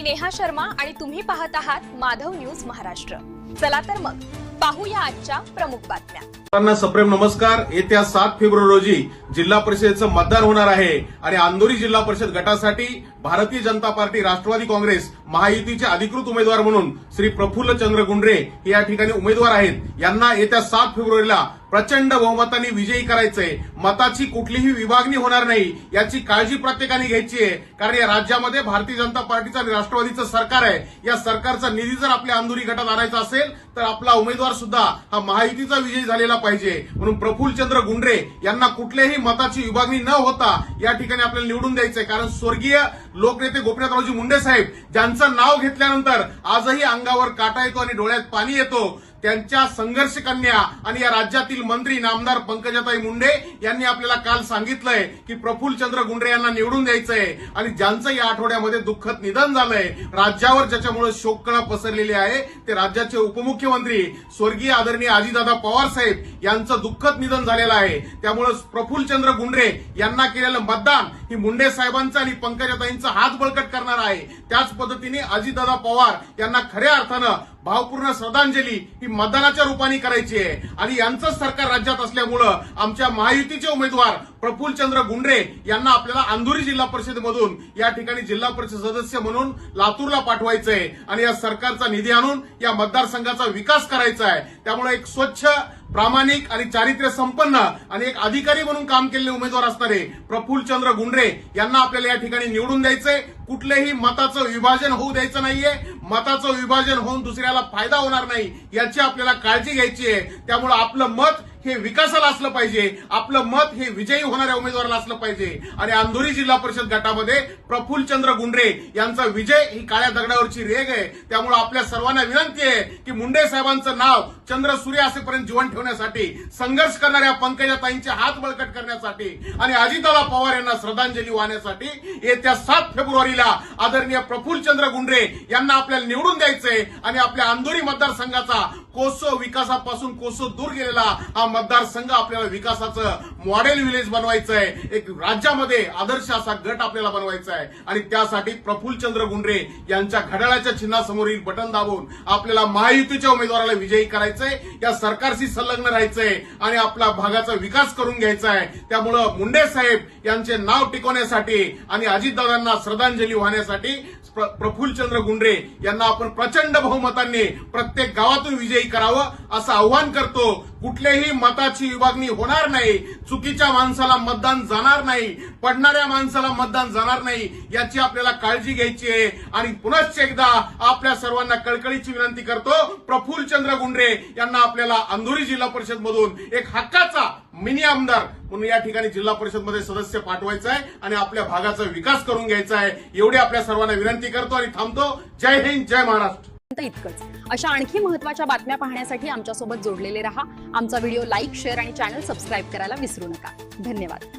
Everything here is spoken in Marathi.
मी नेहा शर्मा आणि तुम्ही पाहत आहात माधव न्यूज महाराष्ट्र। चला तर मग पाहूया आजच्या प्रमुख बातम्या। सर्वांना सप्रेम नमस्कार। येत्या 7 फेब्रुवारी रोजी जिल्हा परिषदेचं मतदान होणार आहे आणि अंधोरी जिल्हा परिषद गटासाठी भारतीय जनता पार्टी, राष्ट्रवादी काँग्रेस, महायुतीचे अधिकृत उमेदवार म्हणून श्री प्रफुल्ल चंद्र गुंडरे हे या ठिकाणी उमेदवार आहेत। यांना येत्या 7 फेब्रुवारीला प्रचंड बहुमताने विजयी करायचंय। मताची कुठलीही विभागणी होणार नाही याची काळजी प्रत्येकाने घ्यायची आहे, कारण या राज्यामध्ये भारतीय जनता पार्टीचं आणि राष्ट्रवादीचं सरकार आहे। या सरकारचा निधी जर आपल्या अंधोरी गटात आणायचा असेल तर आपला उमेदवार सुद्धा हा महायुतीचा विजयी झालेला पाहिजे। म्हणून प्रफुल्ल चंद्र गुंडरे यांना कुठल्याही मताची विभागणी न होता या ठिकाणी आपल्याला निवडून द्यायचंय, कारण स्वर्गीय लोकनेते गोपीनाथरावजी मुंडे साहेब ज्यांचं नाव घेतल्यानंतर आजही अंगावर काटा येतो आणि डोळ्यात पाणी येतो, त्यांच्या संघर्ष कन्या आणि या राज्यातील मंत्री नामदार पंकजाताई मुंडे यांनी आपल्याला काल सांगितलंय की प्रफुल्ल चंद्र गुंडरे यांना निवडून द्यायचंय। आणि ज्यांचं या आठवड्यामध्ये दुःखद निधन झालंय, राज्यावर ज्याच्यामुळे शोककळा पसरलेली आहे, ते राज्याचे उपमुख्यमंत्री स्वर्गीय आदरणीय अजितदादा पवार साहेब यांचं दुःखद निधन झालेलं आहे। त्यामुळे प्रफुल्ल चंद्र गुंडरे यांना केलेलं मतदान ही मुंडे साहेबांचं आणि पंकजाताईंचा हात बळकट करणार आहे। त्याच पद्धतीने अजितदादा पवार यांना खऱ्या अर्थानं भावपूर्ण श्रद्धांजली ही मतदानाच्या रूपाने करायची आहे। आणि यांचं सरकार राज्यात असल्यामुळं आमच्या महायुतीचे उमेदवार प्रफुल्ल चंद्र गुंडरे यांना आपल्याला अंधोरी जिल्हा परिषदेमधून या ठिकाणी जिल्हा परिषद सदस्य म्हणून लातूरला पाठवायचंय आणि या सरकारचा निधी आणून या मतदारसंघाचा विकास करायचा आहे। त्यामुळे एक स्वच्छ, प्रामाणिक आणि चारित्र्य संपन्न आणि एक अधिकारी म्हणून काम केलेले उमेदवार असणारे प्रफुल्ल चंद्र गुंडरे यांना आपल्याला या ठिकाणी निवडून द्यायचंय। कुठलेही मताचं विभाजन होऊ द्यायचं नाहीये। मताचं विभाजन होऊन दुसऱ्याला फायदा होणार नाही याची आपल्याला काळजी घ्यायची आहे। त्यामुळे आपलं मत हे विकासाला असलं पाहिजे, आपलं मत हे विजयी होणाऱ्या उमेदवाराला असलं पाहिजे। आणि अंधोरी जिल्हा परिषद गटामध्ये प्रफुल्ल चंद्र गुंडरे यांचा विजय ही काळ्या दगडावरची रेघ आहे। त्यामुळे आपल्या सर्वांना विनंती आहे की मुंडे साहेबांचं नाव चंद्र सूर्य असेपर्यंत जिवंत ठेवण्यासाठी, संघर्ष करणाऱ्या पंकजाताईंचे हात बळकट करण्यासाठी आणि अजितदादा पवार यांना श्रद्धांजली वाहण्यासाठी येत्या 7 फेब्रुवारीला आदरणीय प्रफुल्ल चंद्र गुंडरे यांना आपल्याला निवडून द्यायचंय आणि आपल्या अंधोरी मतदारसंघाचा कोसो विकासापासून कोसो दूर गेलेला हा मतदारसंघ आपल्याला विकासाचं मॉडेल विलेज बनवायचं आहे। एक राज्यामध्ये आदर्श असा गट आपल्याला बनवायचा आहे आणि त्यासाठी प्रफुल्ल चंद्र गुंडरे यांच्या घड्याळाच्या चिन्हासमोरील बटन दाबून आपल्याला महायुतीच्या उमेदवाराला विजयी करायचंय, या सरकारशी संलग्न राहायचंय आणि आपला भागाचा विकास करून घ्यायचा आहे। त्यामुळं मुंडे साहेब यांचे नाव टिकवण्यासाठी आणि अजितदादांना श्रद्धांजली वाहण्यासाठी प्रफुल्ल चंद्र गुंडरे यांना आपण प्रचंड बहुमतांनी प्रत्येक गावातून विजयी करावं असं आव्हान करतो। कुठल्याही मताची विभागणी होणार नाही, चुकीच्या माणसाला मतदान जाणार नाही, पडणाऱ्या माणसाला मतदान जाणार नाही याची आपल्याला काळजी घ्यायची आहे। आणि पुनश्च एकदा आपल्या सर्वांना कळकळीची विनंती करतो, प्रफुल्ल चंद्र गुंडरे यांना आपल्याला अंधोरी जिल्हा परिषद मधून एक हक्काचा मिनी आमदार म्हणून या ठिकाणी जिल्हा परिषद मध्ये सदस्य पाठवायचा आहे आणि आपल्या भागाचा विकास करून घ्यायचा आहे। एवढी आपल्या सर्वांना विनंती करतो आणि थांबतो। जय हिंद, जय महाराष्ट्र। इतकंच। अशा आणखी महत्त्वाच्या बातम्या पाहण्यासाठी आमच्यासोबत जोडलेले रहा। आमचा व्हिडिओ लाईक, शेअर आणि चॅनल सबस्क्राईब करायला विसरू नका। धन्यवाद।